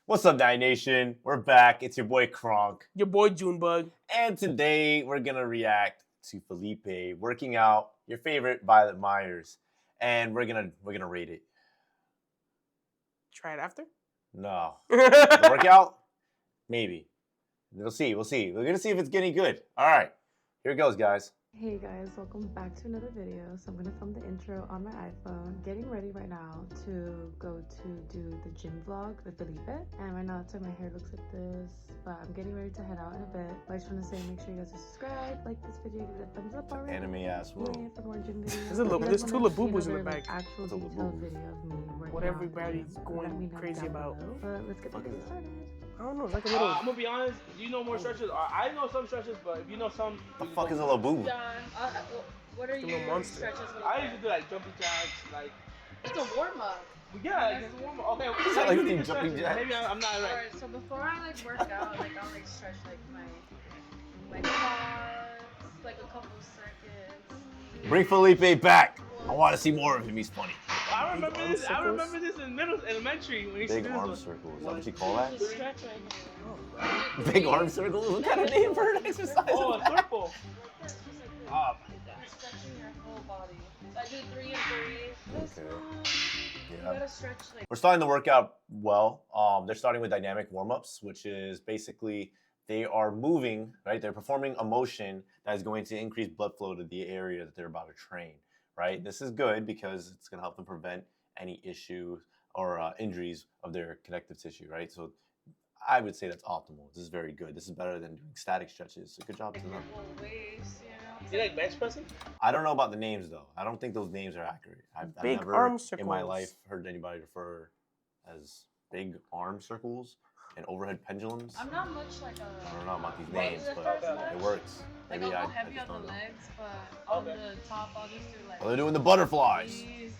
What's up, Night Nation? We're back. It's your boy Kronk. Your boy Junebug. And today we're gonna react to Felipe working out, your favorite Violet Myers. And we're gonna rate it. Try it after? No. The workout? Maybe. We'll see. We're gonna see if it's getting good. Alright. Here it goes, guys. Hey guys, welcome back to another video. So I'm gonna film the intro on my iPhone, getting ready right now to go to do the gym vlog with Felipe. And right now it's like my hair looks like this, but I'm getting ready to head out in a bit. But I just want to say, make sure you guys are subscribed, like this video, give it a thumbs up already. Anime ass world. Yeah, for more gym videos. There's two Labubus in the back. Actual detailed video of me working What out, everybody's let going me know crazy down about. below. But let's get the video started. I don't know. It's like a little. I'm gonna be honest. You know more stretches. I know some stretches, but if you know some, The fuck is a Labubu? John, what are Little your monster. stretches? I usually do like jumping jacks, like It's a warm up. yeah, like it's warm. Okay, Is that like you doing need to jumping stretch it. jacks? Maybe I'm not right. Alright, so before I like work out, like I'll like stretch like my quads, like a couple seconds. Bring Felipe back. I want to see more of him. He's funny. I remember arm this. I circles? remember this in elementary when you Big used to do arm this. circle. Is that what you call that? Just stretch right here. Big arm circle? What kind of name for an exercise? Oh, is a that? circle. Just like Ah, you're stretching your whole body. So I do 3 and 3. This Okay. one, you Yeah. gotta stretch like. We're starting the workout well. They're starting with dynamic warm-ups, which is basically they are moving, right? They're performing a motion that is going to increase blood flow to the area that they're about to train, right? This is good because it's going to help them prevent any issues or injuries of their connective tissue, right? So I would say that's optimal. This is very good. This is better than doing static stretches. So good job to them. Little waist, you know. you like bench pressing? I don't know about the names though. I don't think those names are accurate. I've Big never arm in my circles. life heard anybody refer as big arm circles and overhead pendulums. I'm not much like a. I don't know about these names, but weightlifter it works. Like Maybe I'll I go heavy just on don't the know. legs, but on Okay. the top I'll just do like. Well, they're doing the butterflies. these.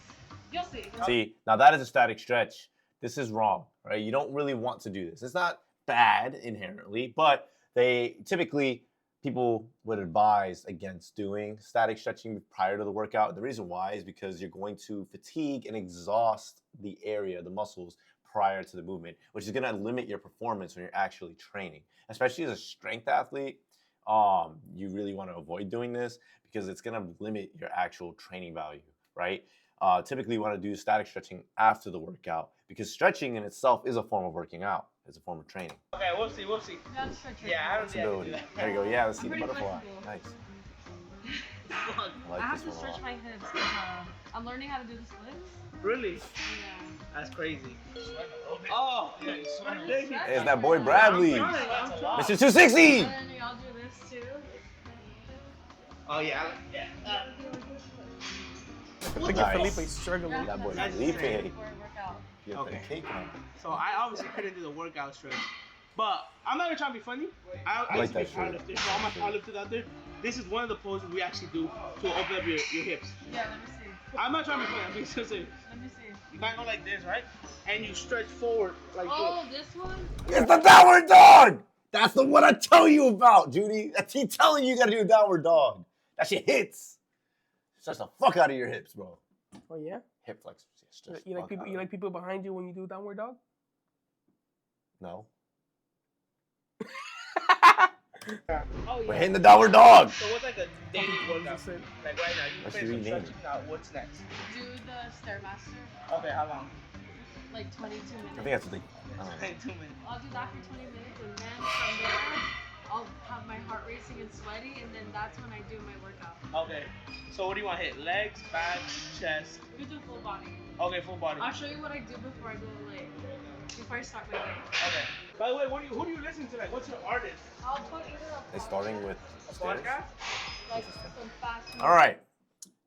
You'll see. See, now that is a static stretch. This is wrong, right? You don't really want to do this. It's not bad inherently, but they typically people would advise against doing static stretching prior to the workout. The reason why is because you're going to fatigue and exhaust the area, the muscles prior to the movement, which is going to limit your performance when you're actually training. Especially as a strength athlete, you really want to avoid doing this because it's going to limit your actual training value, right? Typically, you want to do static stretching after the workout because stretching in itself is a form of working out. It's a form of training. Okay, we'll see. We'll see. You gotta stretch your Yeah, I don't core. see how to do Flexibility. that. There you go. Yeah, let's see I'm the pretty butterfly. flexible. Nice. Fuck. I like I have this to one a stretch lot. my hips because I'm learning how to do the splits. Really? Yeah. That's crazy. Oh, yeah, you sweat. It's It's that boy Bradley, I'm trying. Mr. 260. And then y'all do this too. Oh yeah. Yeah. Look Nice. at Felipe struggling. Yeah. That boy That's Felipe. insane. Before I work out. You got Okay. that cake on. So I obviously couldn't do the workout stretch, but I'm not gonna try to be funny. I like used to be a that shirt. powerlifter, so all my powerlifters out there, this is one of the poses we actually do to open up your hips. Yeah, let me see. I'm not trying to be funny. I'm being so serious. Let me see. You gotta go like this, right? And you stretch forward like Oh, this one? It's the downward dog. That's the one I tell you about, Judy. I keep telling you, you gotta do a downward dog. That shit hits. Stretch the fuck out of your hips, bro. Oh yeah. Hip flexors. Yeah, stretch the You like fuck people? out You of like people behind you when you do downward dog? them. No. this. Oh We're hitting the downward dog. So what's like a daily workout? Just said- Like right now, you What finish should we some name stretching. Now what's next? Do the Stairmaster, Okay, how long? like 22 minutes. I think that's the thing. I don't know. 2 minutes. I'll do that for 20 minutes, and then from there, I'll have my heart racing and sweaty, and then that's when I do my workout. Okay. So what do you want to hit? Legs, back, chest. We do full body. Okay, full body. I'll show you what I do before I go like before I start my day. Okay. By the way, who do you listen to? Like, what's your artist? I'll put either a It's starting with A stairs. podcast? like some fast. All right.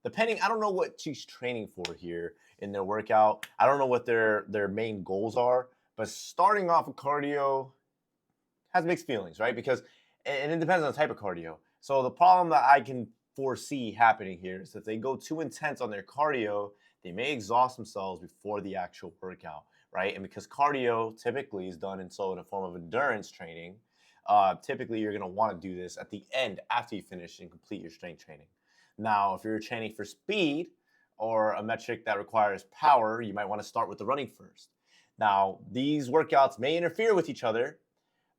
Depending, I don't know what she's training for here in their workout. I don't know what their main goals are, but starting off with cardio has mixed feelings, right? Because and it depends on the type of cardio. So the problem that I can foresee happening here is that if they go too intense on their cardio, they may exhaust themselves before the actual workout, right? And because cardio typically is done in a form of endurance training, typically you're going to want to do this at the end after you finish and complete your strength training. Now, if you're training for speed or a metric that requires power, you might want to start with the running first. Now, these workouts may interfere with each other,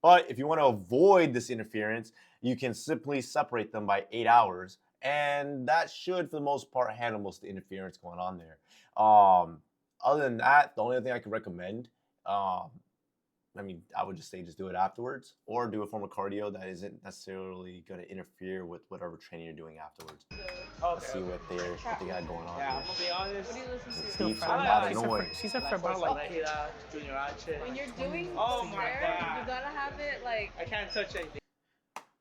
but if you want to avoid this interference, you can simply separate them by 8 hours, and that should, for the most part, handle most of the interference going on there. Other than that, the only thing I could recommend, I mean, I would just say just do it afterwards, or do a form of cardio that isn't necessarily going to interfere with whatever training you're doing afterwards. Let's see what they got going on. Yeah, I'm Here. gonna be honest. What do you listen to? Steve's Fat. a lot of She said noise. she said Like for about Fuerza like Regida, Junior H. When you're doing Oh my Stair, God. you gotta have it like. I can't touch anything.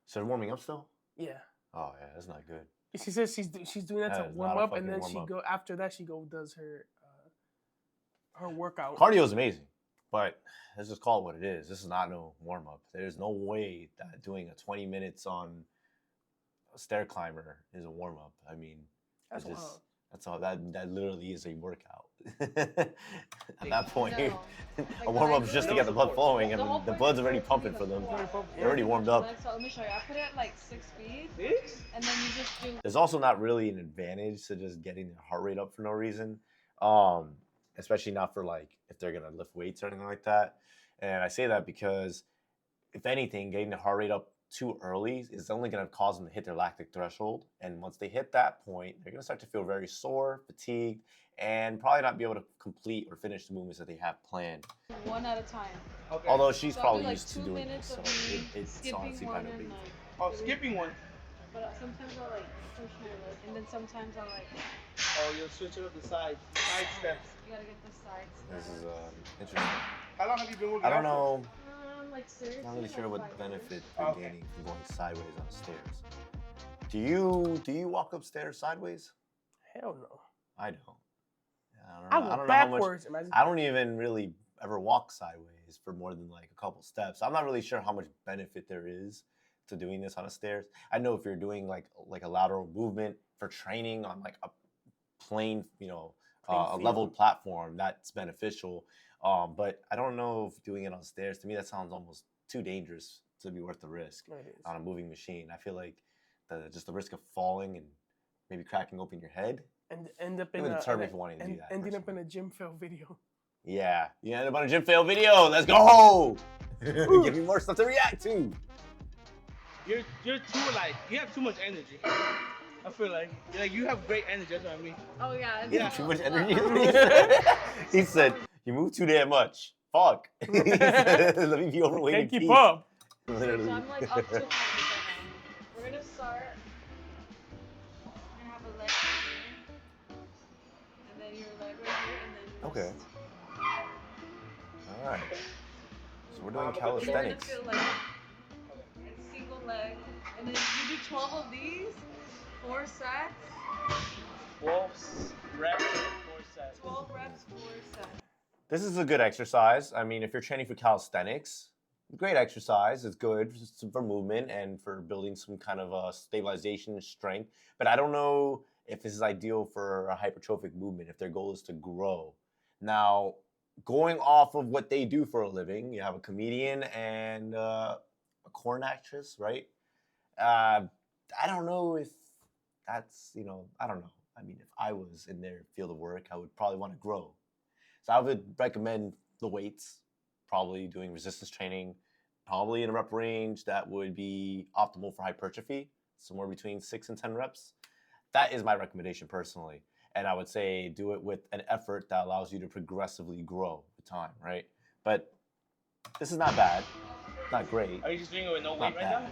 So they're warming up still? yeah. Oh yeah, that's not good. She says she's doing that That to is warm not a up, and fucking then she warm-up. go after that she does her workout. Cardio is amazing, but let's just call it what it is. This is not no warm up. There's no way that doing a 20 minutes on a stair climber is a warm up. I mean, That's it's wild. that's all. That literally is a workout. At that point, No. a warm up is just to get the blood flowing, and The whole the point blood's is already for it to pumping be for them. before. They're already warmed up. So let me show you. I put it at like 6 speed, This? and then you just do. There's also not really an advantage to just getting their heart rate up for no reason, especially not for like if they're gonna lift weights or anything like that. And I say that because if anything, getting the heart rate up too early is only gonna cause them to hit their lactic threshold. And once they hit that point, they're gonna start to feel very sore, fatigued, and probably not be able to complete or finish the movements that they have planned. One at a time. Okay. Although she's So I'll do probably like used to 2 doing minutes this, so of me it's skipping honestly one kind of and big. like. Oh, skipping one. But sometimes I'll like push my leg, and then sometimes I'll like. Oh, you'll switch it up the side. Side steps. You gotta get the sides. This is interesting. How long have you been working I don't out for? know. Like seriously. I'm not really sure like what 5 benefit years. they're Okay. gaining from going sideways on stairs. Do you walk upstairs sideways? Hell no. I don't. I I go don't know how much. backwards. Imagine. I don't even really ever walk sideways for more than like a couple steps. I'm not really sure how much benefit there is to doing this on a stairs. I know if you're doing like a lateral movement for training on like a plain, a field. leveled platform, that's beneficial. But I don't know if doing it on stairs, to me, that sounds almost too dangerous to be worth the risk No, it is. on a moving machine. I feel like just the risk of falling and maybe cracking open your head. And end up It in would a, deter me and- from wanting to do and that. ending up in personally. a gym fail video. Yeah, you end up on a gym fail video. Let's go! Give me more stuff to react to. You're too like you have too much energy. I feel like you have great energy. That's what I mean. Oh yeah. it's Yeah. not- Too much not- energy. He said, "You move too damn much. Fuck." He said, let me be overweight. Can't in keep peace." up. Literally. So I'm like up to 100% now. We're gonna start. We're gonna have a leg right here, and then your leg right here, and then. Okay. All right. So we're doing And you're gonna calisthenics. feel like a single leg, and then you do 12 of these, 4 sets, 12 reps, 4 sets. 12 reps, 4 sets. This is a good exercise. I mean, if you're training for calisthenics, great exercise. It's good for movement and for building some kind of stabilization and strength. But I don't know if this is ideal for a hypertrophic movement, if their goal is to grow. Now, going off of what they do for a living, you have a comedian and a corn actress, right? I don't know if that's, I don't know. I mean, if I was in their field of work, I would probably want to grow. So I would recommend the weights, probably doing resistance training, probably in a rep range that would be optimal for hypertrophy, somewhere between 6 and 10 reps. That is my recommendation personally. And I would say do it with an effort that allows you to progressively grow with time, right? But this is not bad, not great, Are you just doing it with no not weight right bad. now?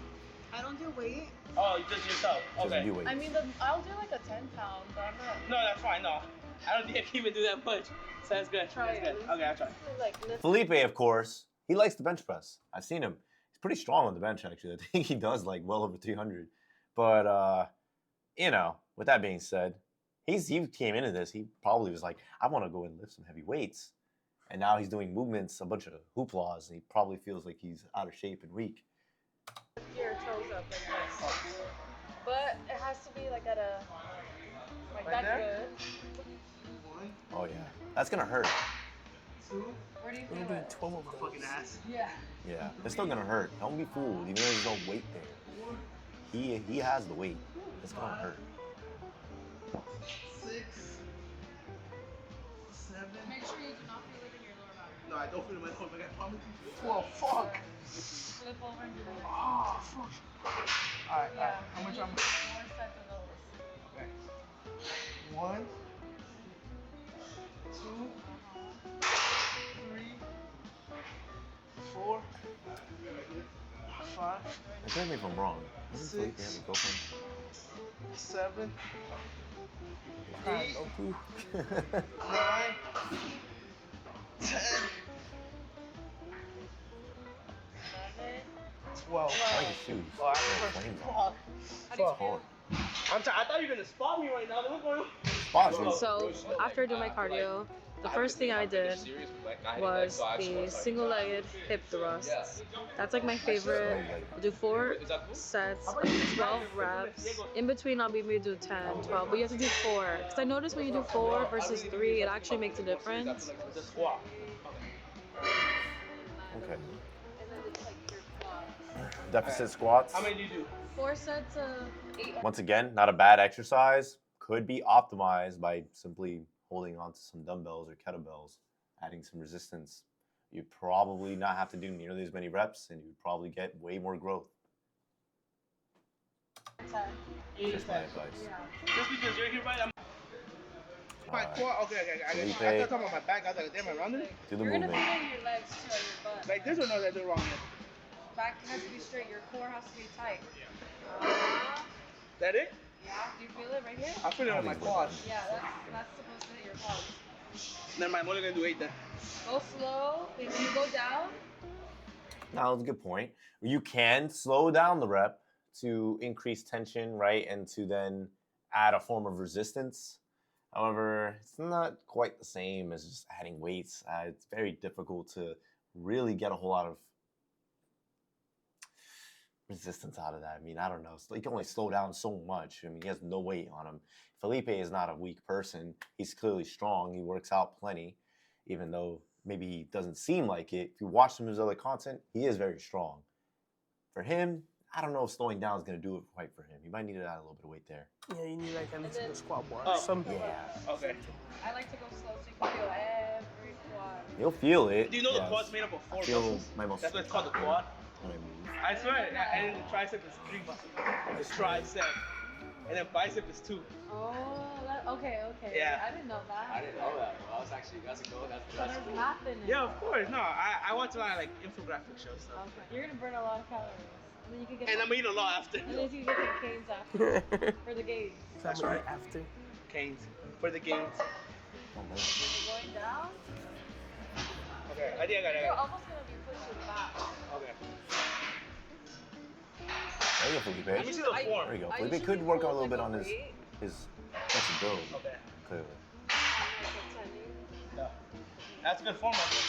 I don't do weight. Oh, you just yourself. Just Okay. do weights. I mean, I'll do like a 10-pound, but I'm not. No, that's fine. No, I don't think I can even do that much. So that's good. Try That's it. good. Okay, I'll try. Like lift. Felipe, of course, he likes the bench press. I've seen him. He's pretty strong on the bench, actually. I think he does like well over 300. But, with that being said, he came into this, he probably was like, I want to go and lift some heavy weights. And now he's doing movements, a bunch of hooplas, and he probably feels like he's out of shape and weak. Your toes up like this. But it has to be like at a. Like Like that's that? good. 1, Oh, yeah. That's going to hurt. 2, Where do you We're feel doing it? 12 of those. fucking ass. Yeah. Yeah. It's still going to hurt. Don't be fooled, even though there's no weight there. He has the weight. It's going to hurt. 6, 7. Make sure you do not feel it in your lower back. No, I don't feel my nose. I promise you. 12. Fuck. Flip over and do it. Oh, fuck. Alright, Yeah. how much you I'm. need 4 sets of those. Okay. 1, 2, 3, 4, 5, Correct me if I'm wrong. Doesn't Felipe have 6, a girlfriend? 7, Nah, 8, Goku. 9, 10, 12. I like his shoes. Oh, Yeah, flames on. fuck. How do you Fuck. feel? I thought you were gonna spot me right now. What's going on? Spot you. So after doing my cardio, the first thing I did was the single-legged hip thrusts. That's like my favorite. I'll do 4 sets of 12 reps. In between, I'll be maybe do 10, 12, but you have to do 4. Because I noticed when you do 4 versus 3, it actually makes a difference. The squat. Okay. And then it's like your quads. Deficit squats. How many do you do? 4 sets of 8. Once again, not a bad exercise. Could be optimized by simply holding on to some dumbbells or kettlebells, adding some resistance. You'd probably not have to do nearly as many reps, and you'd probably get way more growth. 10. Just my advice. Yeah. Just because you're here, right? I'm. My Alright. core. Okay. I Felipe. thought talking about my back. I was like, damn, I rounded it. Do the You're gonna movement. feel it in your legs too, on your butt. Like this or no? That they're wrong. Back has to be straight. Your core has to be tight. That it? Yeah. Do you feel it right here? I feel it on my quads. Yeah, that's supposed to hit your quads. Never mind. I'm only gonna do 8 then. Go slow. When you go down, Now, that's a good point. You can slow down the rep to increase tension, right? And to then add a form of resistance. However, it's not quite the same as just adding weights. It's very difficult to really get a whole lot of resistance out of that. I mean, I don't know. You can only slow down so much. I mean, he has no weight on him. Felipe is not a weak person. He's clearly strong. He works out plenty, even though maybe he doesn't seem like it. If you watch some of his other content, he is very strong. For him, I don't know if slowing down is going to do it quite for him. He might need to add a little bit of weight there. Yeah, you need like at least a squat bar. Oh. Some, Yeah. Okay. I like to go slow so you can feel every quad. You'll feel it. Do you know the yes. quad's made up of 4 I feel muscles? my muscles. That's what it's called, the quad. When I move. I swear. And then the tricep is 3 muscles. The tricep. And then bicep is 2. Oh, okay. Yeah. I didn't know that. I didn't know that. Well, that's actually, that's a go. So That's there's cool. math in it. Yeah, of course. No, I watch a lot of like infographic shows stuff. Okay. You're gonna burn a lot of calories. And then you can get And I'm gonna eat a lot after. and then you can get some canes after for the gains. that's right after. Canes. For the gains. Oh, man. You're going down. Okay, I think I got You're it. almost gonna be pushing back. Okay. There you go, Felipe. Let me see the form. There you go. I Felipe usually could work on a hold, little bit like, on a weight his flexibility, Okay. clearly. and, like, pretending. Yeah. That's good form, I think.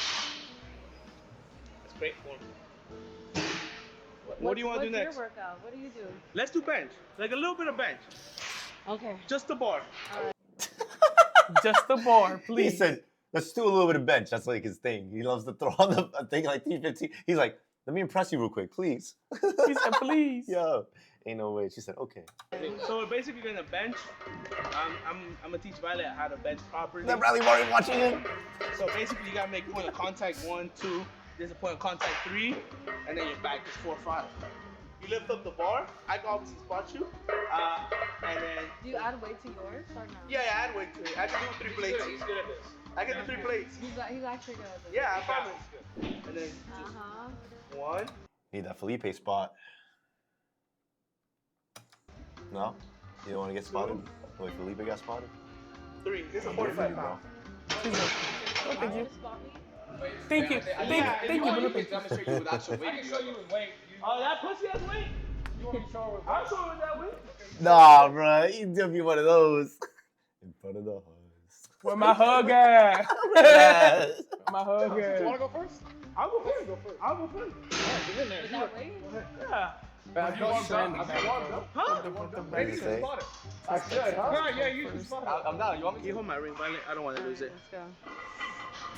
That's great form. What do you want to do next? What's your workout? What do you do? Let's do bench. Like a little bit of bench. Okay. Just the bar. Just the bar, He please. said, let's do a little bit of bench. That's like his thing. He loves to throw on the thing like 315. He's like, let me impress you real quick, please. He said, please. Yo, ain't no way. She said, okay. So we're basically gonna bench. I'm gonna teach Violet how to bench properly. Is that Bradley Martin watching him? So basically you gotta make point of contact 1, 2. There's a point of contact 3, and then your back is 4, 5. You lift up the bar. I can obviously spot you. And then Do you add weight to yours or no? yeah, add weight to it. I can do 3 plates. He's good at this. I can do 3 plates. He's actually good at this. Yeah, I promise. And then Uh-huh. just 1. Need that Felipe spot. No? You don't want to get spotted? The way Felipe got spotted? 3. This is Good for 45 you, bro. pounds. Oh, thank you. Spot me? Thank you. Thank you, If you bro. want, you Thank can you. demonstrate you with actual weight. Show you with weight. Oh, that pussy has weight? You want me to show her with I'll show you with that weight. Nah, bro. You do be one of those. In front of the host. Where my hug at? Yes. Where my hug You at? want to go first? I'll go first. I'll go first. Is that weight? Yeah. Bad You want boy them? in the I'm back, warmed bro. up. Huh? The What Maybe did you you say? can spot it. That's good, huh? Alright, yeah, you can spot it. I'm down. You want me Can you to? hold my ring, Violet? I don't want to lose it. Let's go.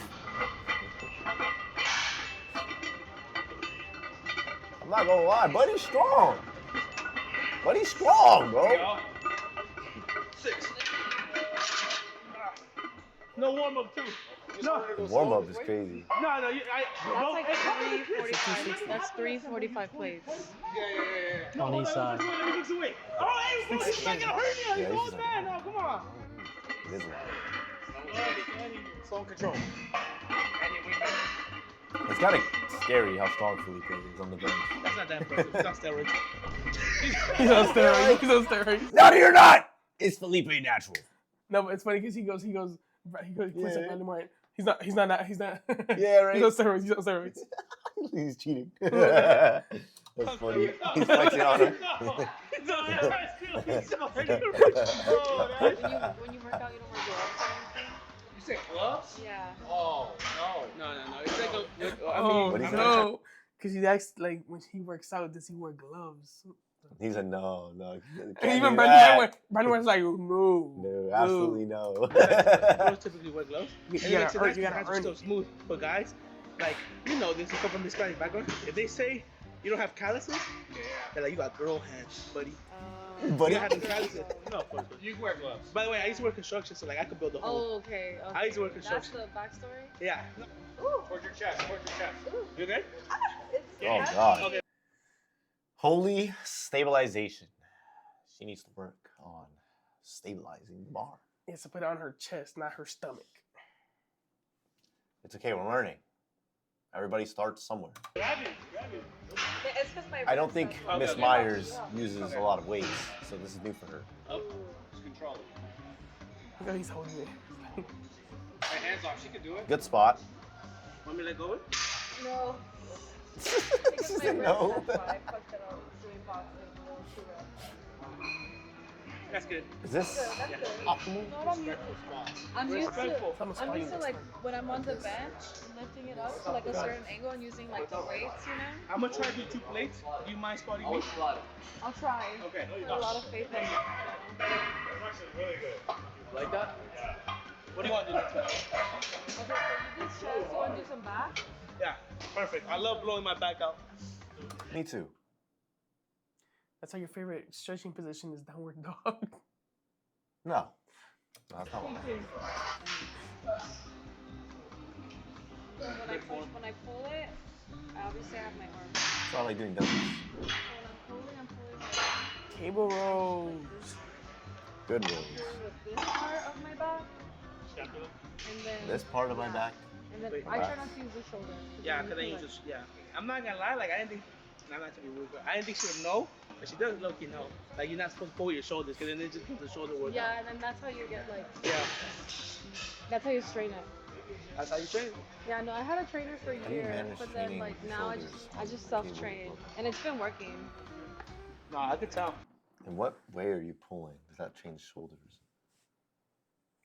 I'm not gonna lie, Buddy's strong. Buddy's strong, bro. Yo. 6. No warm up too. No. Warm up is crazy. No, That's like 345. That's 345 plates. No, On hold each on, side. let me fix it. Wait. Oh, hey, bro, this man gonna hurt me. Yeah, He's he's old just like, man. No, come on. It is loud. Phone control. It's kind of scary how strong Felipe is on the bench. That's not that impressive. It's on steroids. He's on steroids. He's on steroids. No, you're not. It's Felipe natural. No, but it's funny because he goes, he puts Yeah. up Randy Martin. He's not. Yeah, He's right. on steroids. He's on steroids. He's cheating. That's funny. He's flexing on him. It's on steroids. He's on steroids. Oh, When you work out, you don't wear gloves or anything? You said gloves? Yeah. Oh, no. No. It's like Oh What is that? no! Because he acts like when he works out, does he wear gloves? He's a no. And Can't even do Brandon that. was like, no. No, absolutely no. Girls typically wear gloves. You And it makes it gotta nice earn. You because gotta hands are earn so it. smooth. But guys, like, you know this, you come from this Hispanic background. If they say you don't have calluses, they're like, you got girl hands, buddy. Buddy. You don't have any calluses. No, of course. You can wear gloves. By the way, I used to work construction, so like I could build a whole. Oh, okay. I used to work That's construction. the backstory? Yeah. Towards your chest. You okay? Oh God. Okay. Holy stabilization. She needs to work on stabilizing the bar. He has to put it on her chest, not her stomach. It's okay. We're learning. Everybody starts somewhere. It's because my I don't think wrist Okay, Miss okay. Myers uses a lot of weights, so this is new for her. Just control it. Look how he's holding it. Hey, hands off. She can do it. Good spot. Want me to let go of it? No. She Because my said wrist, no. that's why I fucked it up doing boxing. That's good. Is this That's good. optimal? No, I'm used to. Respectful. I'm used to like when I'm on the bench, lifting it up to like a certain angle and using like the weights, you know. I'm gonna try to do 2 plates. Do you mind spotting me? Always flooded. I'll try. Okay. I have a lot of faith in you. Like that? What do you want to do next time? Okay, so you did chest. You want to do some back? Yeah, perfect. I love blowing my back out. Me too. That's how your favorite stretching position is downward dog. No. No, that's not one. When I pull it, obviously I have my arm. It's not like doing doubles. So when I'm pulling like Cable rolls. Good rolls. with this part of my back, and then This part of my back. and then Wait, I back. try not to use the shoulder. Yeah, because then you just, yeah. I'm not gonna lie, like, I didn't think, I'm not to be rude, but I didn't think she would know, but she does look, you know. Like, you're not supposed to pull your shoulders, because then it just gives the shoulder work. Yeah, and then that's how you get like. Yeah, That's how you strain it. that's how you train. Yeah, no, I had a trainer for How do you years, manage but then training like now I shoulders just on self-train, and it's been working. No, I could tell. In what way are you pulling? Does that change shoulders?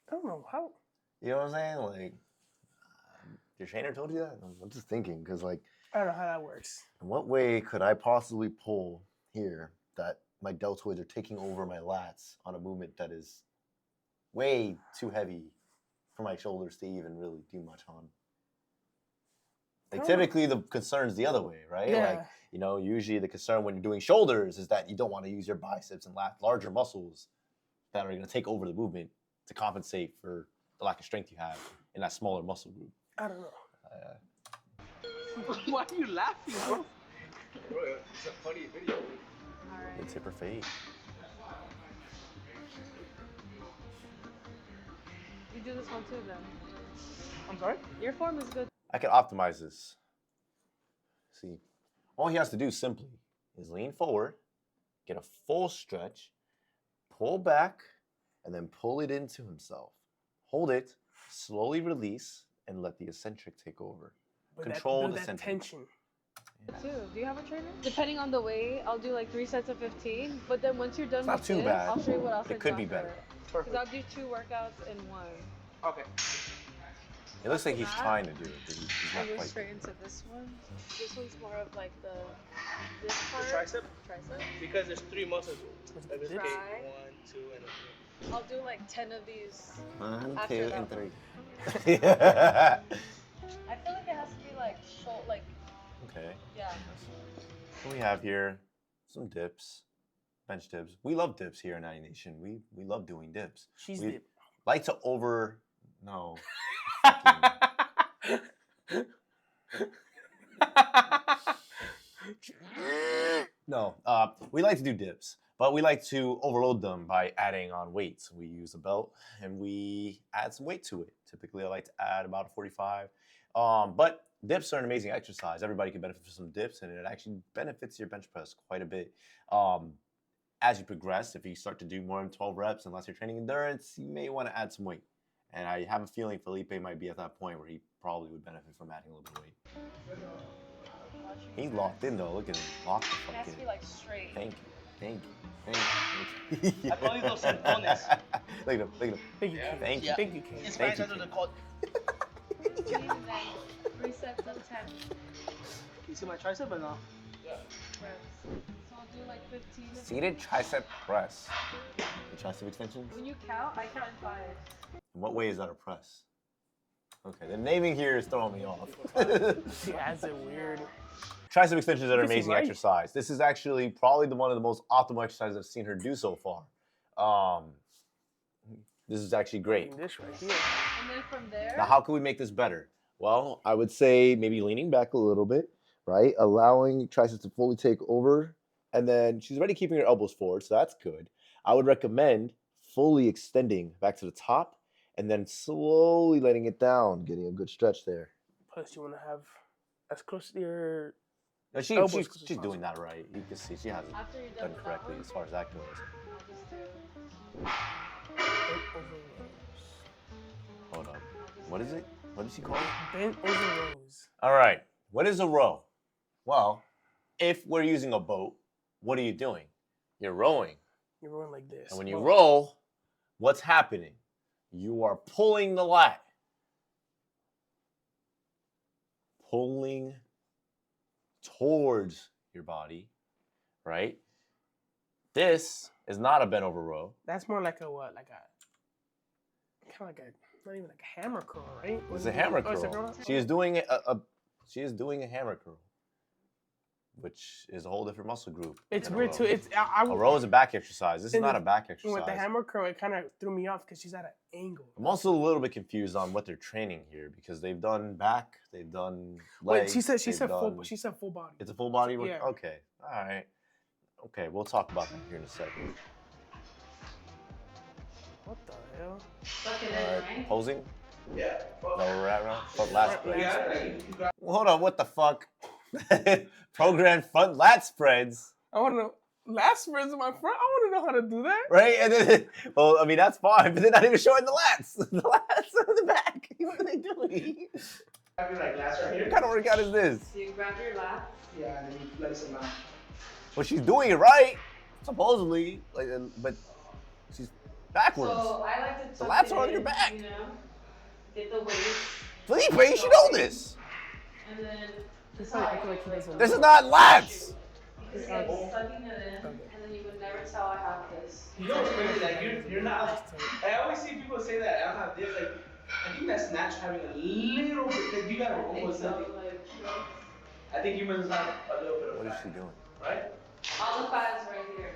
I don't know how. You know what I'm saying? Like, your trainer told you that? I'm just thinking, because, like, I don't know how that works. in what way could I possibly pull here that my deltoids are taking over my lats on a movement that is way too heavy for my shoulders to even really do much on? Like, I don't know. typically the concern's the other way, right? Yeah. Like, you know, usually the concern when you're doing shoulders is that you don't want to use your biceps and larger muscles that are going to take over the movement to compensate for the lack of strength you have in that smaller muscle group. I don't know. Why are you laughing, bro? Bro, it's a funny video. Alright. It's hip or fade. You do this one too then. I'm sorry? Your form is good. I can optimize this. See, all he has to do simply is lean forward, get a full stretch, pull back, and then pull it into himself. Hold it, slowly release, and let the eccentric take over. But Control the that center. tension. Too. Do you have a trainer? Depending on the weight, I'll do like 3 sets of 15. But then once you're done It's not with too this, bad. I'll show you what else It I could do be after better. it. Because Perfect. I'll do 2 workouts in one. Okay. It looks like he's That, trying to do it, but he's I not go quite. straight into this one. This one's more of like this The part. tricep? Tricep. Because there's 3 muscles. Like this Try. gate. 1, 2, and 3. I'll do like 10 of these. 1, After 2, that and one. 3. I feel like it has to be like like Okay. yeah. What we have here, some dips, bench dips. We love dips here in Natty Nation. We love doing dips. She's We the like to over No. No. We like to do dips, but we like to overload them by adding on weights. We use a belt and we add some weight to it. Typically, I like to add about a 45. But dips are an amazing exercise. Everybody can benefit from some dips, and it actually benefits your bench press quite a bit. As you progress, if you start to do more than 12 reps, unless you're training endurance, you may want to add some weight. And I have a feeling Felipe might be at that point where he probably would benefit from adding a little bit of weight. He's locked in though. Look at him. Locked the It fuck has to in. be like straight. Thank you. Thank you. Thank you. I call these los sentones. Look at him. Look at him. Thank you, King. Thank you. Yeah. Thank you, King. In Thank Spanish, you, that's what they're King. called. 15 and then 3 sets of 10 You see my tricep or no? reps. So I'll do like 15. Seated tricep press. The tricep extensions? When you count, I count in 5. In what way is that a press? Okay, the naming here is throwing me off. She adds it weird. Tricep extensions are an This is amazing right. exercise. This is actually probably one of the most optimal exercises I've seen her do so far. This is actually great. Doing this right here. And then from there, Now, how can we make this better? Well, I would say maybe leaning back a little bit, right? Allowing triceps to fully take over. And then she's already keeping her elbows forward, so that's good. I would recommend fully extending back to the top and then slowly letting it down, getting a good stretch there. Plus, you want to have as close to your. No, Elbows she's close as doing possible. that right. You can see she has it after you're done done with correctly that as far as that goes. one, I'll just do. Bent over rows. Hold up. What is it? What did she call it? Bent over rows. All right. What is a row? Well, if we're using a boat, what are you doing? You're rowing. You're rolling like this. And when you Well, roll, what's happening? You are pulling the lat. Pulling towards your body, right? This is not a bent over row. that's more like a what? Like a. Kind of like a. Not even like a hammer curl, right? It's a hammer Oh, it's a curl. She is doing she is doing a hammer curl, which is a whole different muscle group. It's than a weird row. too. It's I A row is a back exercise. This is And not the- a back exercise. with the hammer curl. It kind of threw me off because she's at an angle. I'm also a little bit confused on what they're training here because they've done back, they've done Wait, legs. she said they've full. done- She said full body. It's a full body work? Yeah. Okay. All right. Okay, we'll talk about that here in a second. What the hell? Suck it All in, right, right? posing? Yeah. No, we're at round front lat spreads. Yeah, you got Well, hold on, what the fuck? Programmed front lat spreads, I want to know. Last spreads in my front. I want to know how to do that. right? And then, well, I mean, that's fine, but they're not even showing the lats. The lats are in the back. What are they doing? having like last right What here. kind of workout is this? So you grab your lats. Yeah, and then you flex them out. Well, she's doing it right, supposedly, like, but she's backwards. So I like to The tuck lats it are on your in, back. You know, get the weight, Felipe, you should know this. and then It's like, I feel like he doesn't. This know. is not lats. it's like sucking it in, and then you would never tell I have this. You know what's crazy? Like you're not. I always see people say that I don't have this. Like I think that's natural having a little bit. Like you gotta I think almost. so, like, I think you must have a little bit of What is fat, she doing? right? all the fat is right here.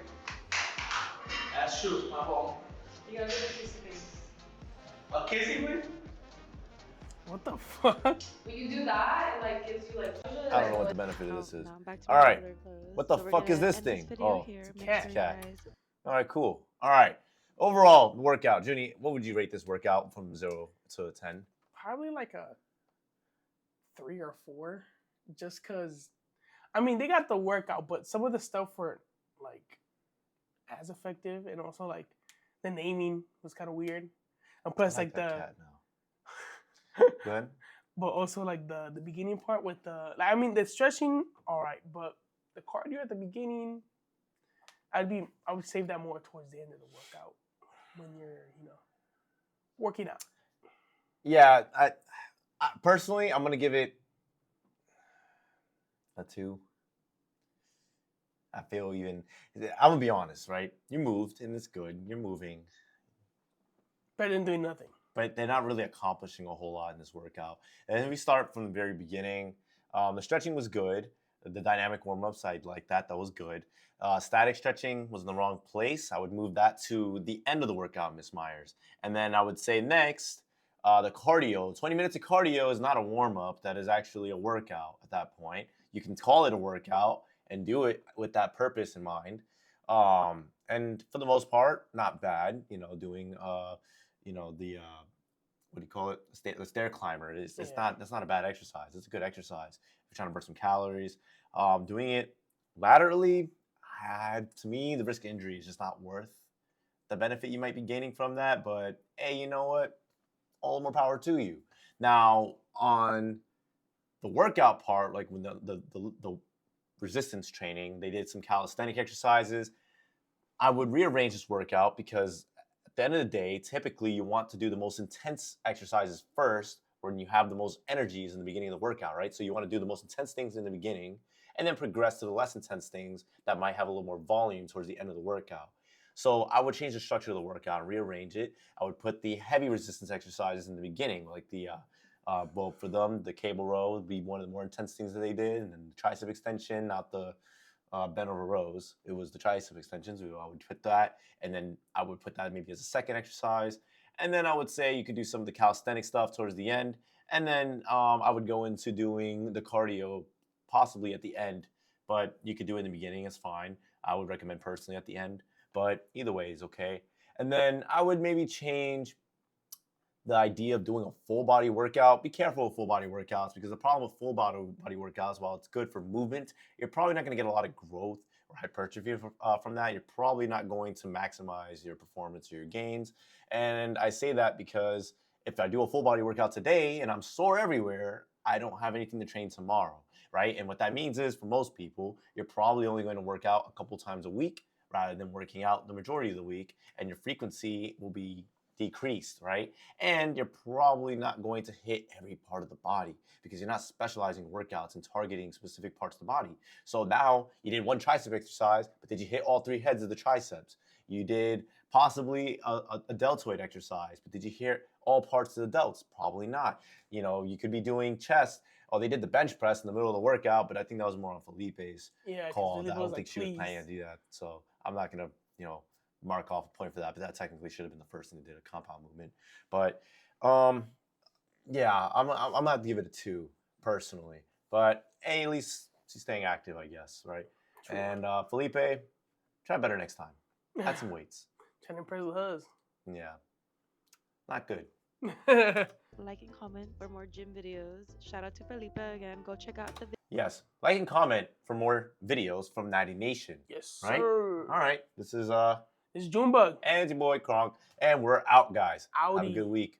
That's true. My fault. You gotta do the kissy face. A kissing please? What the fuck? When you do that, it like gives you like. I don't know what the benefit of this is. Now I'm back to All my right. regular clothes. What the So we're fuck is gonna this end thing? video Oh, here. it's a Make cat. sure you Cat. guys All right, cool. All right. Overall workout, Junie, what would you rate this workout from 0 to 10? Probably like a 3 or 4, just cause. I mean, they got the workout, but some of the stuff weren't like as effective, and also like the naming was kind of weird, and plus I like the. that cat now. Go ahead. But also like the beginning part with the like, I mean the stretching, all right, but the cardio at the beginning, I would save that more towards the end of the workout when you're working out. Yeah, I personally, I'm gonna give it a 2. I feel even. I'm gonna be honest, right? You moved, and it's good. You're moving, Better than doing nothing. but they're not really accomplishing a whole lot in this workout. And then we start from the very beginning. The stretching was good. The dynamic warm-ups, I like that. That was good. Static stretching was in the wrong place. I would move that to the end of the workout, Miss Myers. And then I would say next, the cardio. 20 minutes of cardio is not a warm up. That is actually a workout at that point. You can call it a workout and do it with that purpose in mind. And for the most part, not bad. Doing the what do you call it? The stair climber. It's Yeah. not that's not a bad exercise. It's a good exercise. If you're trying to burn some calories. Doing it laterally, to me, the risk of injury is just not worth the benefit you might be gaining from that. But hey, you know what? All more power to you. Now on the workout part, like when the resistance training, they did some calisthenic exercises. I would rearrange this workout because at the end of the day, typically you want to do the most intense exercises first when you have the most energies in the beginning of the workout, right? So you want to do the most intense things in the beginning and then progress to the less intense things that might have a little more volume towards the end of the workout. So I would change the structure of the workout and rearrange it. I would put the heavy resistance exercises in the beginning, like well, for them, the cable row would be one of the more intense things that they did, and then the tricep extension, not the bent over rows. It was the tricep extensions. I would put that, and then I would put that maybe as a second exercise. And then I would say you could do some of the calisthenic stuff towards the end. And then I would go into doing the cardio possibly at the end, but you could do it in the beginning. It's fine. I would recommend personally at the end, but either way is okay. And then I would maybe change the idea of doing a full body workout. Be careful with full body workouts because the problem with full body workouts, while it's good for movement, you're probably not going to get a lot of growth or hypertrophy from that. You're probably not going to maximize your performance or your gains. And I say that because if I do a full body workout today and I'm sore everywhere, I don't have anything to train tomorrow, right? And what that means is for most people, you're probably only going to work out a couple times a week rather than working out the majority of the week, and your frequency will be decreased, right? And you're probably not going to hit every part of the body because you're not specializing workouts and targeting specific parts of the body. So now you did one tricep exercise, but did you hit all three heads of the triceps? You did possibly a deltoid exercise, but did you hit all parts of the delts? Probably not. You could be doing chest. Oh, they did the bench press in the middle of the workout, but I think that was more on Felipe's call. I don't think she was planning to do that. So I'm not going to, mark off a point for that, but that technically should have been the first thing that did a compound movement. But yeah, I'm not give it a 2 personally, but hey, at least she's staying active, I guess, right? True. And Felipe, try better next time. Add some weights. Trying to impress with hers. Yeah, not good. Like and comment for more gym videos. Shout out to Felipe again. Go check out the Yes, like and comment for more videos from Natty Nation. Yes, right? sir. All right, this is It's Junebug. and your boy Kronk, and we're out, guys. Outie. Have a good week.